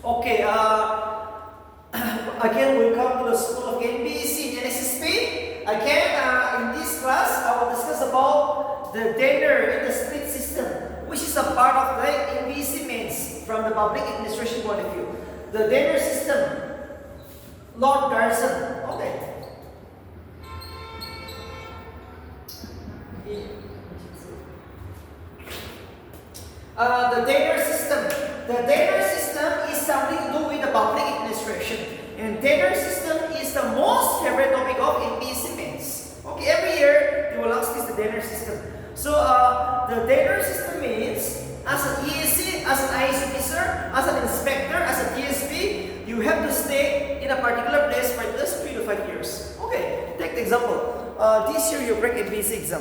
Okay, again, welcome to the School of NPSC and NSSP. Again, in this class, I will discuss about the tenure in the split system, which is a part of the NPSC mains from the public administration point of view. The tenure system, Lord Garrison. Okay. The tenure system. The tenure system is something to do with the public administration. And tenure system is the most favorite topic of NPSC mains. Okay, every year they will ask this the tenure system. So the tenure system means as an ESC, as an IS officer, as an inspector, as a TSP, you have to stay in a particular place for at least 3 to 5 years. Okay, take the example. This year you break NPSC exam.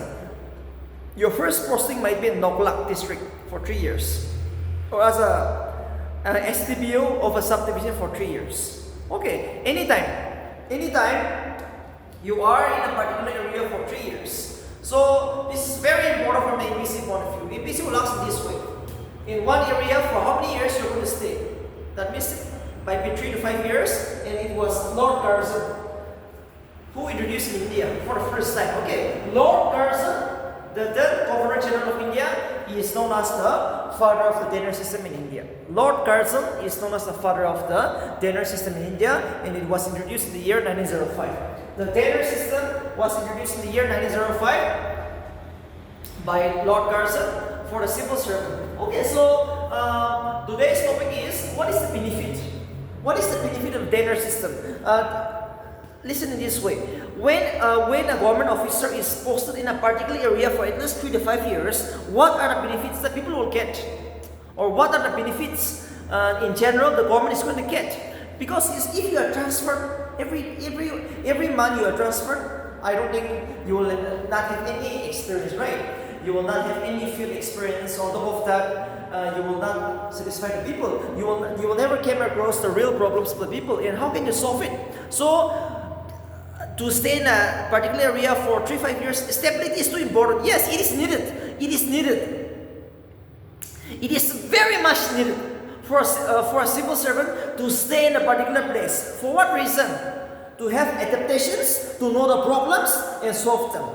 Your first posting might be in Noklak district for 3 years, or as an STBO of a subdivision for 3 years. Okay, anytime you are in a particular area for 3 years. So this is very important from the NPSC point of view. NPSC will ask this way: in one area for how many years you're going to stay? That means it might be 3 to 5 years, and it was Lord Curzon who introduced in India for the first time. Okay, Lord Curzon, the then Governor General of India, he is known as the father of the tenure system in India. Lord Curzon is known as the father of the tenure system in India, and it was introduced in the year 1905. The tenure system was introduced in the year 1905 by Lord Curzon for the civil servant. Okay, so today's topic is, what is the benefit? What is the benefit of the tenure system? Listen in this way. When a government officer is posted in a particular area for at least 3 to 5 years, what are the benefits that people will get? Or what are the benefits in general the government is going to get? Because if you are transferred, every month you are transferred, I don't think you will not have any experience, right? You will not have any field experience. On top of that, you will not satisfy the people. You will never come across the real problems of the people. And how can you solve it? So, to stay in a particular area for 3-5 years, stability is too important. Yes, it is needed. It is needed. It is very much needed for a civil servant to stay in a particular place. For what reason? To have adaptations, to know the problems and solve them.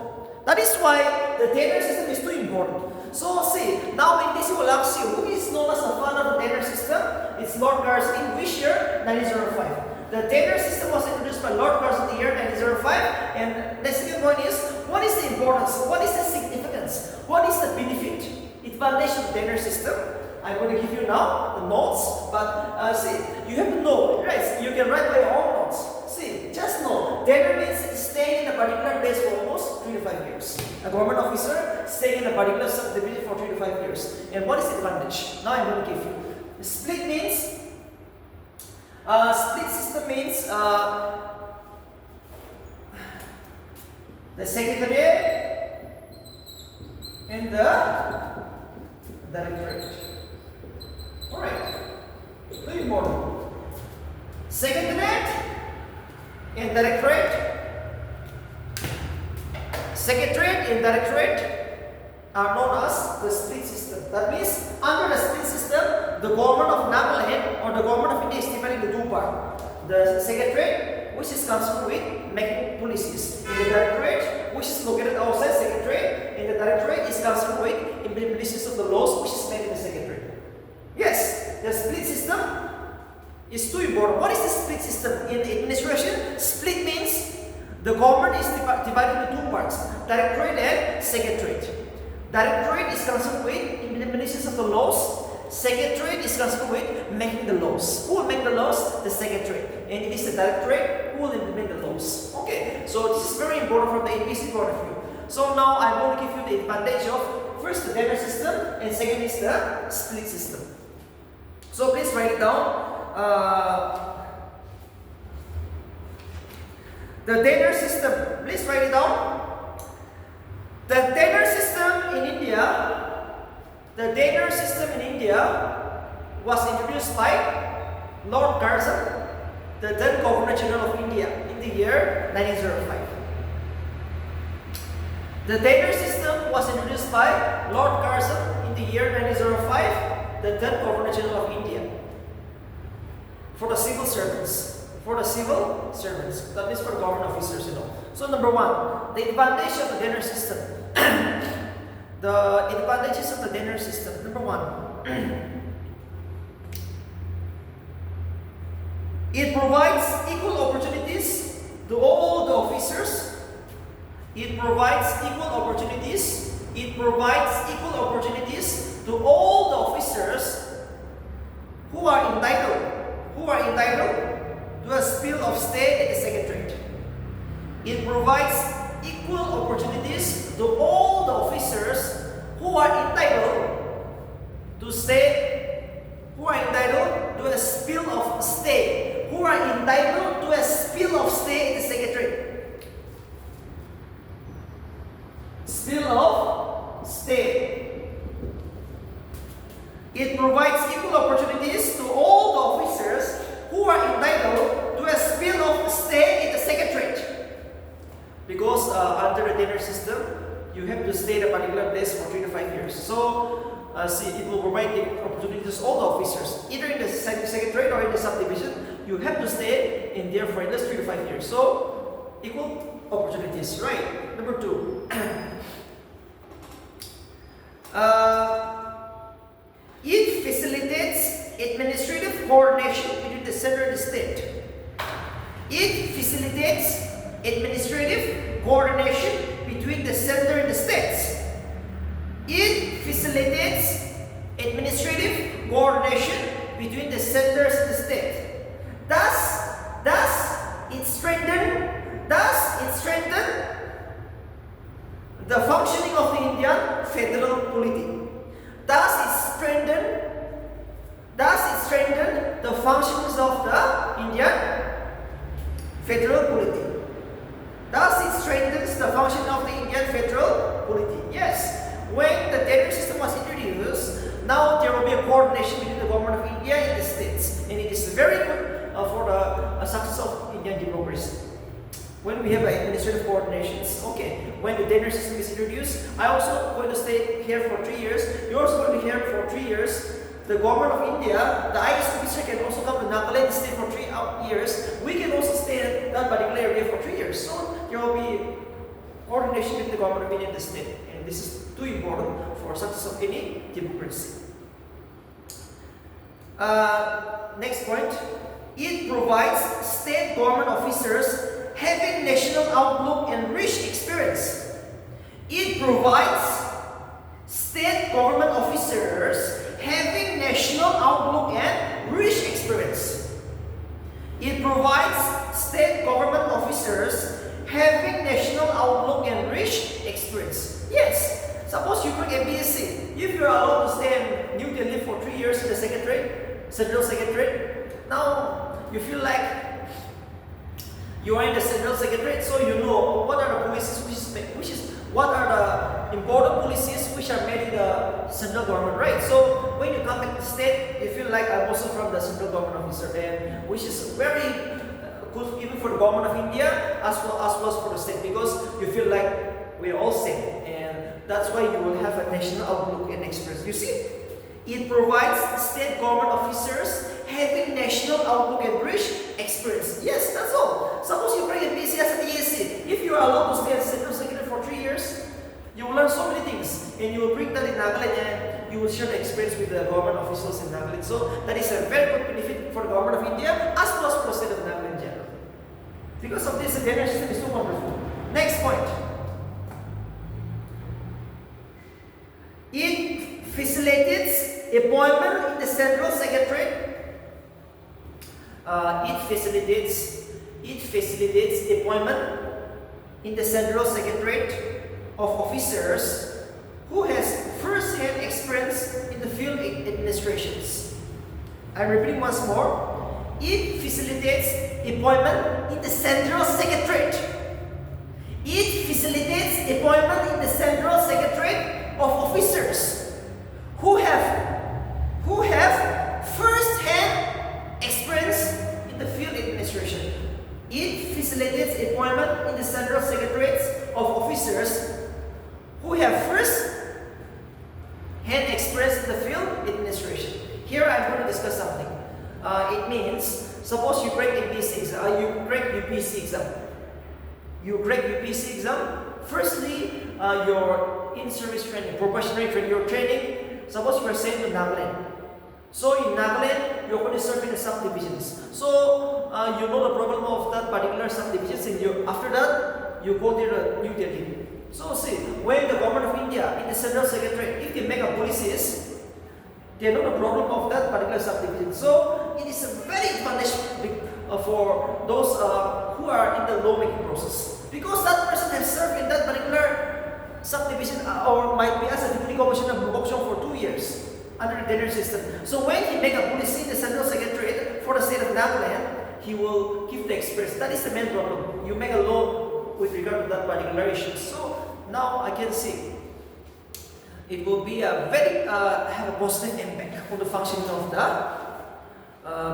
That is why the tenure system is too important. So see, now in this will ask you, who is known as the father of the tenure system? It's Lord Curzon. In which year? 1905. The tenure system was introduced by Lord Curzon in the year 1905. And the second point is, what is the importance? What is the significance? What is the benefit? Advantage of the tenure system? I'm going to give you now the notes. But see, you have to know, right? You can write by your own notes. See, just know, tenure means staying in a particular place for almost 3 to 5 years. A government officer staying in a particular subdivision for 3 to 5 years. And what is the advantage? Now I'm going to give you. The split means, split system means the secretariat and the directorate. Alright, very important. Secretariat and directorate. Secretariat and directorate are known as the split system. That means, under the split system, the government of Nagaland or the government of India is divided into two parts. The secretariat, which is concerned with making policies, and the directorate, which is located outside secretariat, and the directorate is concerned with implementations of the laws, which is made in the secretariat. Yes, the split system is too important. What is the split system in the administration? Split means the government is divided into two parts: directorate and secretariat. Directorate is concerned with implementations of the laws. Secretariat is concerned with making the laws. Who will make the laws? The secretariat. And it is the directorate who will implement the laws. Okay, so this is very important from the NPSC point of view. So now I'm going to give you the advantage of first the tenure system, and second is the split system. So please write it down. The tenure system. Please write it down. The tenure system in India. The tenure system in India was introduced by Lord Curzon, the then Governor General of India, in the year 1905. The tenure system was introduced by Lord Curzon in the year 1905, the then Governor General of India. for the civil servants. For the civil servants. That means for government officers, you know. So number one, the advantage of the tenure system. The advantages of the tenure system. Number one. It provides equal opportunities to all the officers. It provides equal opportunities. It provides equal opportunities to all the officers who are entitled to a spill of stay at the secretariat. It provides equal opportunities to all the officers who are entitled to a spill of stay. Who are entitled to a spill of stay at the secretariat. Spill of stay. It provides equal opportunities to all the officers who are entitled to a spill of stay at the secretariat. Because under the tenure system, you have to stay at a particular place for 3 to 5 years. So, it will provide the opportunities to all the officers, either in the secretariat or in the subdivision. You have to stay in there for at least 3 to 5 years. So, equal opportunities, right? Number two. It facilitates administrative coordination between the center and the state. It facilitates administrative coordination between the center and the states. It facilitates administrative coordination between the centers and the state. Thus it strengthen the functioning of the Indian federal polity. Thus it strengthen the functions of the Indian federal polity. Thus it strengthens the function of the Indian federal polity. Yes. When the tenure system was introduced, now there will be a coordination between the government of India and the states, and it is very good for the success of Indian democracy. When we have administrative coordinations, okay. When the tenure system is introduced, I also going to stay here for 3 years. You're also going to be here for 3 years. The government of India, the IS officer can also come to Nagaland and stay for 3 years. We can also stay in that particular area for 3 years. So there will be coordination between the government of India and the state, and this is too important for success of any democracy. Next point, it provides state government officers having national outlook and rich experience. It provides state government officers having national outlook and rich experience. It provides state government officers having national outlook and rich experience. Yes. Suppose you took NPSC. If you are allowed to stay in New Delhi for 3 years in the secretariat, central secretariat, now you feel like you are in the central secretariat, so you know what are the policies what are the important policies which are made in the central government, right? So when you come back to the state, you feel like I'm also from the central government officer, and which is very good even for the government of India as well as for the state, because you feel like we are all same, and that's why you will have a national outlook and experience. You see, it provides state government officers having national outlook and rich experience. Yes, that's all. Suppose you bring a PCS and ESC. If you are allowed to stay as central secretary for 3 years, you will learn so many things, and you will bring that in Nagaland, and you will share the experience with the government officials in Nagaland. So that is a very good benefit for the government of India as well as for the state of Nagaland in general. Because of this, the tenure system is so wonderful. Next point. It facilitates appointment in the central secretariat. It facilitates appointment in the central secretariat of officers who has first-hand experience in the field administrations. I'm repeating once more. It facilitates appointment in the central secretariat. It facilitates appointment in the central secretariat of officers who have first-hand experience in the field administration. It facilitates appointment in the central secretariats of officers who have first-hand experience in the field administration. Here I'm going to discuss something. It means Suppose you crack NPSC exam, you crack UPC exam. You crack UPC exam. Firstly, your in-service training, probationary training, your training. Suppose you are sent to Nagaland. So in Nagaland, you're going to serve in the subdivisions. So you know the problem of that particular subdivisions, and after that you go to the New Delhi. So see, when the government of India in the Central Secretariat, if they make a policies, they know the problem of that particular subdivision. So it is a very advantage for those who are in the lawmaking process, because that person has served in that particular subdivision or might be as a deputy commissioner of Bukokshong for 2 years under the tenure system. So when he make a policy in the Central Secretariat for the state of Nagaland, he will give the express. That is the main problem. You make a law with regard to that particular issue. So now I can see it will be a very have a positive impact on the functioning of the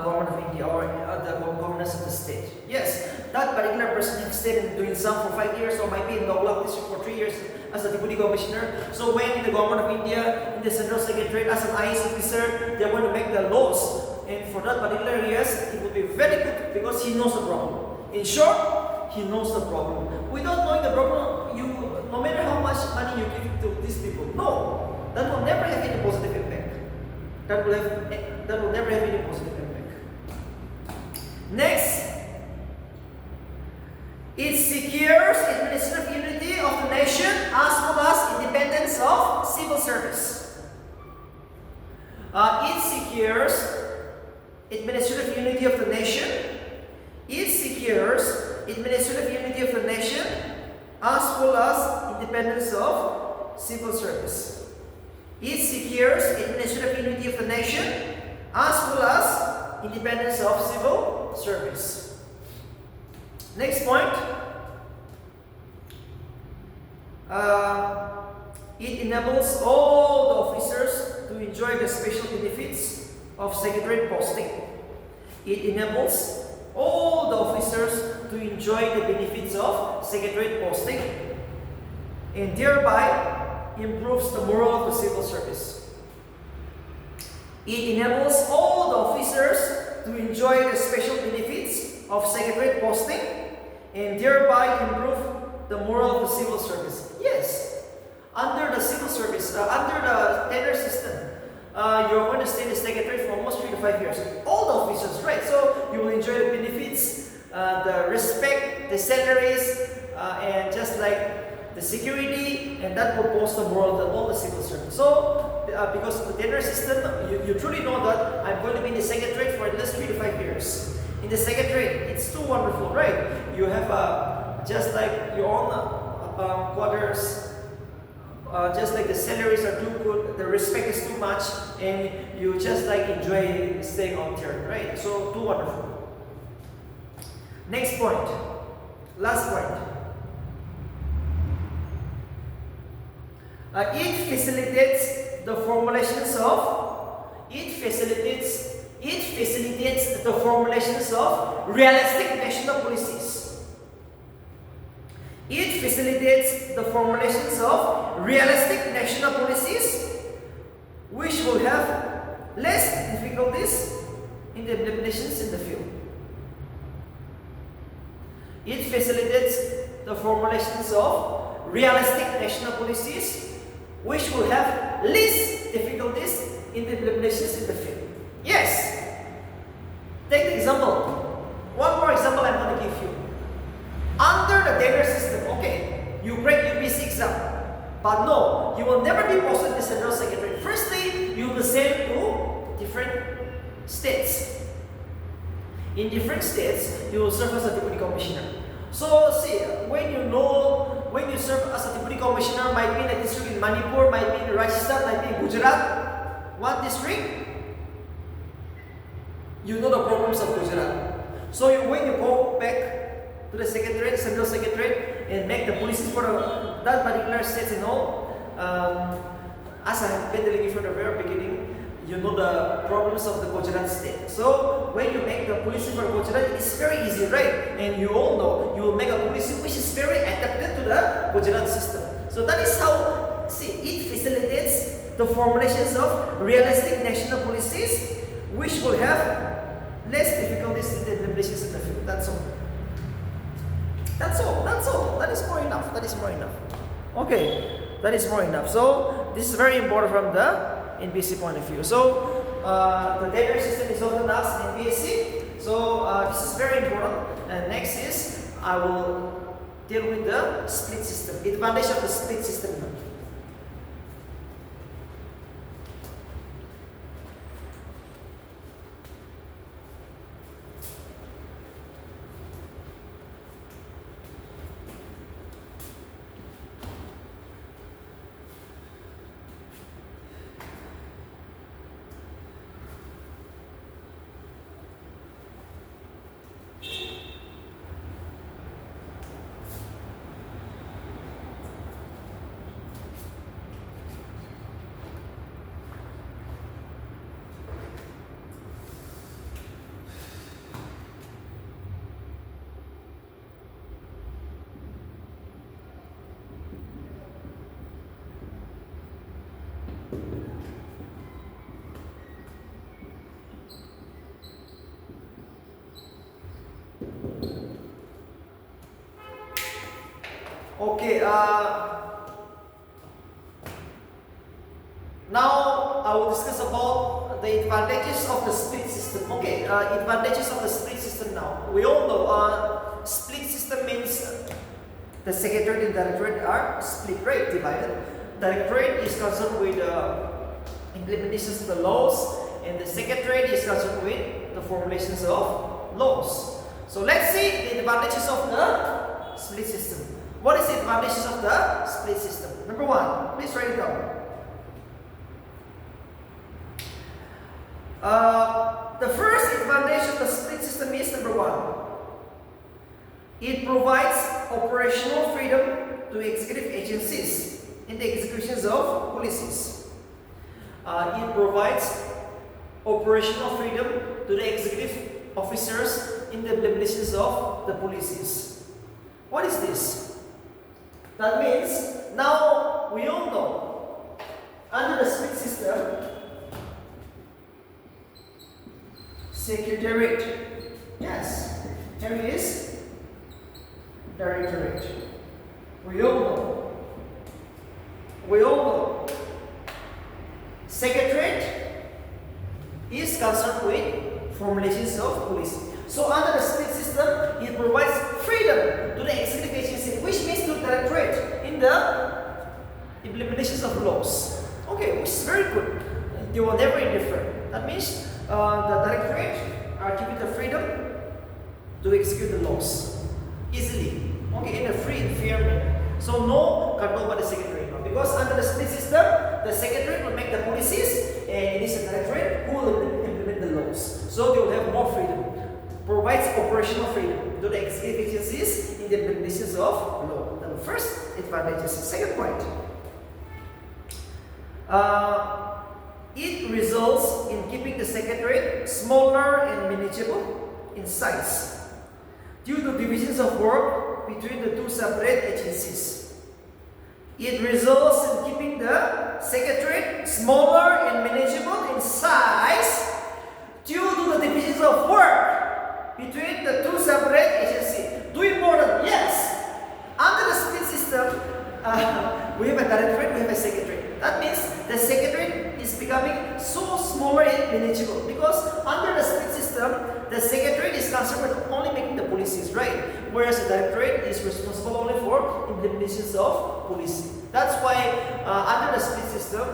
government of India or the governance of the state. Yes, that particular person has stayed in doing some for 5 years or might be in the Oglak district for 3 years as a deputy commissioner. So when in the government of India, in the Central Secretariat as an IAS officer, they are going to make the laws. And for that particular areas, it will be very good because he knows the problem. In short, he knows the problem. Without knowing the problem, no matter how much money you give to these people, no, that will never have any positive impact. That will never have any positive impact. Next, it secures administrative unity of the nation as well as independence of civil service. It secures administrative unity of the nation. It secures administrative unity of the nation as well as independence of civil service. It secures administrative unity of the nation as well as independence of civil service. Next point. It enables all the officers to enjoy the special benefits of secretariat posting. It enables all the officers to enjoy the benefits of secretariat posting and thereby improves the morale of the civil service. It enables all the officers to enjoy the special benefits of secretariat posting and thereby improve the morale of the civil service. Yes, under the civil service, under the tenure system, you're going to stay in the secretariat for almost 3 to 5 years. All the officers, right? So you will enjoy the benefits, the respect, the salaries, and just like the security, and that will boost the morale of all the civil servants. So, because of the tenure system, you truly know that I'm going to be in the secretariat for at least 3 to 5 years. In the secretariat, it's too wonderful, right? You have just like your own quarters. Just like the salaries are too good, the respect is too much, and you just like enjoy staying on there, right? So too wonderful. Next point, last point. It facilitates the formulations of realistic national policies. It facilitates the formulations of realistic national policies which will have less difficulties in the implementations in the field. It facilitates the formulations of realistic national policies which will have less difficulties in the implementations in the field. Yes. Take the example. One more example I'm going to give you. Under the tenure system, okay, you break UPC exam, but no, you will never be posted as General Secretary. Firstly, you will be sent to different states. In different states, you will serve as a deputy commissioner. So, see, when you serve as a deputy commissioner, might be in a district in Manipur, might be in Rajasthan, might be in Gujarat. What district? You know the problems of Gujarat. So, when you go back to the secretariat, central secretariat, and make the policies for that particular states and all. As I have been telling you from the very beginning, you know the problems of the Gujarat state. So when you make the policy for Gujarat, it's very easy, right? And you all know you will make a policy which is very adapted to the Gujarat system. So that is how, see, it facilitates the formulations of realistic national policies which will have less difficulties in the implementations in the field. That's all. That's all. That's all. That is more enough. That is more enough. Okay, that is more enough. So this is very important from the NPSC point of view. So the tenure system is often asked in NPSC. So this is very important. And next is I will deal with the split system. The advantage of the split system. Okay, now I will discuss about the advantages of the split system. Okay, advantages of the split system now. We all know split system means the secretariat and directorate are split, right? Divided. Directorate is concerned with implementations of the laws, and the secretariat is concerned with the formulations of laws. So let's see the advantages of the split system. What is the advantages of the split system? Number one, please write it down. The first advantage of the split system is number one. It provides operational freedom to executive agencies in the executions of policies. It provides operational freedom to the executive officers in the implementations of the policies. What is this? That means now we all know under the split system, secretariat, yes, here is directorate. We all know. We all know. Secretariat is concerned with formulations of policy. So under the split system, it provides freedom to the executive agency, which means to directorate in the implementations of laws. Okay, which is very good. They were never indifferent. That means the directorate are given the freedom to execute the laws easily. Okay, in a free and fair manner. So no control by the secretary. Because under the split system, the secretary will make the policies, and it is the directorate who will implement the laws. So they will have more freedom. Provides operational freedom to the executive agencies in the implementations of law. The first advantage is the second point. It results in keeping the secretariat smaller and manageable in size due to divisions of work between the two separate agencies. It results in keeping the secretariat smaller and manageable in size due to the divisions of work between the two separate agencies. Do important? Yes. Under the split system, we have a directorate, we have a secretariat. That means the secretariat is becoming so smaller and manageable because under the split system, the secretariat is concerned with only making the policies, right? Whereas the directorate is responsible only for implementations of policy. That's why under the split system,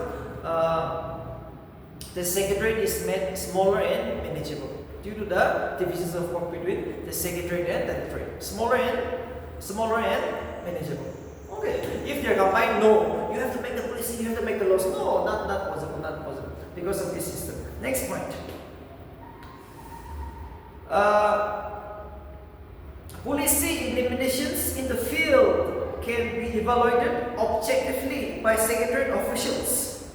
the secretariat is made smaller and manageable due to the divisions of work between the secretariat and the directorate. Smaller and manageable. Okay, if they are combined, no, you have to make the policy, you have to make the laws. No, not possible, not possible because of this system. Next point. Policy implementations in the field can be evaluated objectively by secretariat officials.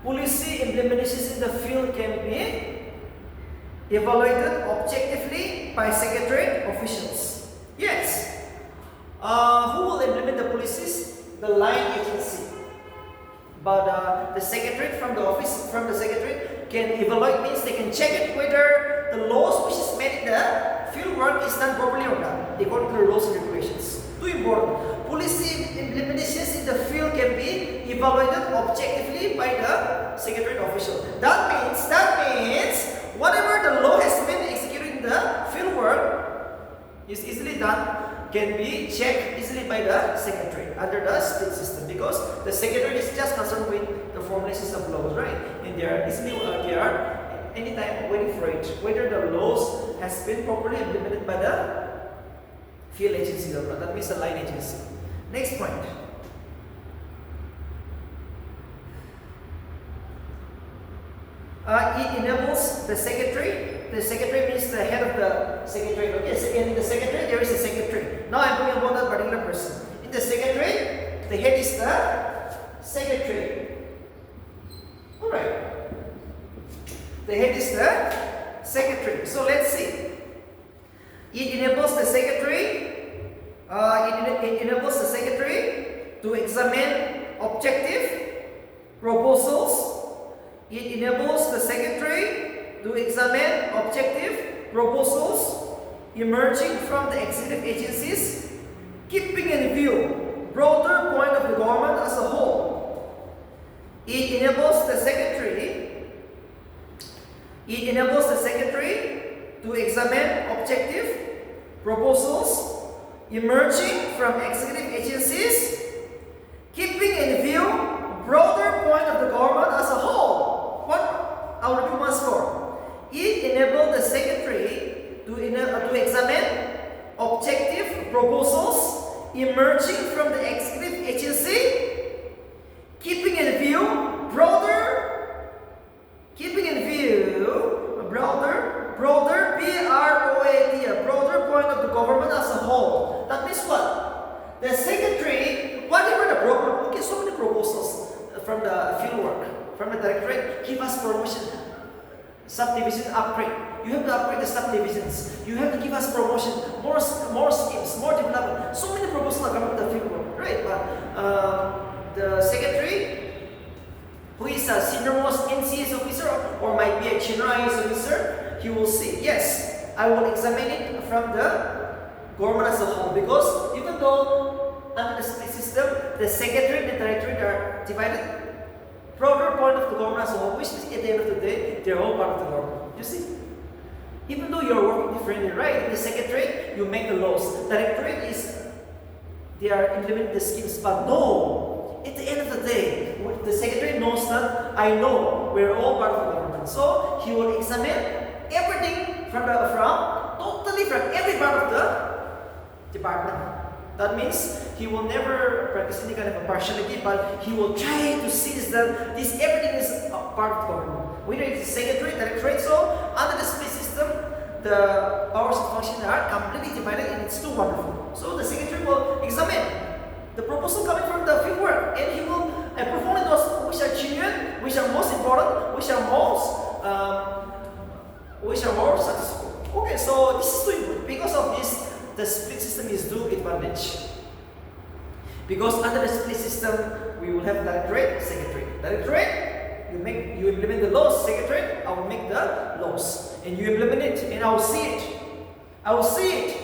Policy implementations in the field can be evaluated objectively by secretariat officials. Yes. Who will implement the policies? The line agency. But the secretariat from the office, from the secretariat can evaluate, means they can check it whether the the laws which is made in the field work is done properly or not, according to the rules and regulations. Too important. Policy implementations in the field can be evaluated objectively by the secretariat official. That means whatever the law has been executed in the field work is easily done, can be checked easily by the secretary under the split system, because the secretary is just concerned with the formulations of laws, right? And they are anytime waiting for it, whether the laws has been properly implemented by the field agency or not. That means the line agency. Next point. It enables the secretary. The secretary means the head of the secretary. Okay, so in the secretary there is a secretary. Now I'm talking about that particular person. In the secretary, the head is the secretary. Alright. The head is the secretary. So let's see. It enables the secretary. It enables the secretary to examine objective proposals. It enables the secretary to examine objective proposals emerging from the executive agencies, keeping in view broader point of the government as a whole. It enables the secretary to examine objective proposals emerging from executive agencies, keeping in view broader point of the government as a whole. I'll repeat once more. It enables the secretary to examine objective proposals emerging from the executive agency, keeping in view broader BROAD, a broader point of the government as a whole. That means what? The secretary, whatever the program, okay, so many proposals from the field work, from the directorate, give us promotion, subdivision upgrade. You have to upgrade the subdivisions. You have to give us promotion, more schemes, more development. So many proposals are coming from the field work, right? But the secretary, who is a senior most NCS officer or might be a general IS officer, he will say, yes, I will examine it from the government as a whole, because even though under the split system, the secretary and the directorate are divided, broader point of the government as a whole, which is at the end of the day, they're all part of the government. You see? Even though you're working differently, right? In the secretariat, you make the laws. Directorate is, they are implementing the schemes, but no, at the end of the day, the secretary knows that I know we're all part of the government. So he will examine everything from every part of the department. That means he will never practice any kind of a partiality, but he will try to see that everything is a part of the government. Whether it is secretary, directorate, so under the split system, the powers of function are completely divided, and it's too wonderful. So the secretary will examine the proposal coming from the field work, and he will perform those which are genuine, which are most important, which are more successful. Okay, so this is too important. Because of this, the split system is due advantage. Because under the split system, we will have directorate, secretary. Directorate, you implement the laws. Secretary, I will make the laws, and you implement it, and I will see it. I will see it.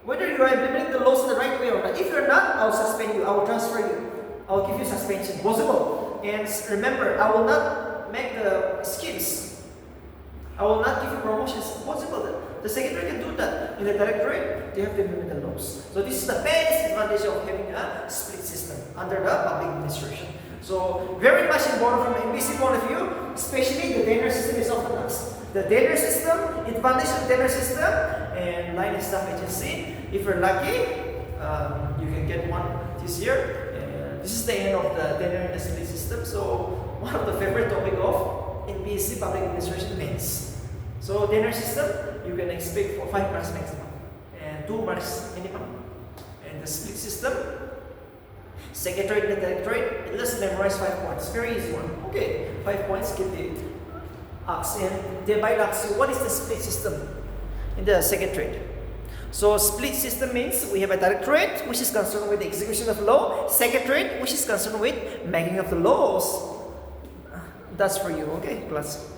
Whether you are implementing the laws in the right way or not. If you are not, I will suspend you. I will transfer you. I will give you suspension. Possible. And remember, I will not make the schemes. I will not give you promotions. Possible. The secretary can do that. In the directorate, they have to implement the laws. So this is the best advantage of having a split system under the public administration. So very much important from the NPSC point of view, especially the tenure system is often asked. The tenure system, advantage of the tenure system, and line and staff agency. If you're lucky, you can get one this year. And this is the end of the tenure and the split system. So one of the favorite topic of NPSC public administration mains. So tenure system, you can expect for 5 marks maximum and 2 marks minimum. And the split system, secretary and directorate, let's memorize 5 points. Very easy one. Okay, 5 points can be asked, and they might ask you, what is the split system in the secretariat? So split system means we have a directorate which is concerned with the execution of law, secretariat which is concerned with making of the laws. That's for you, okay, class.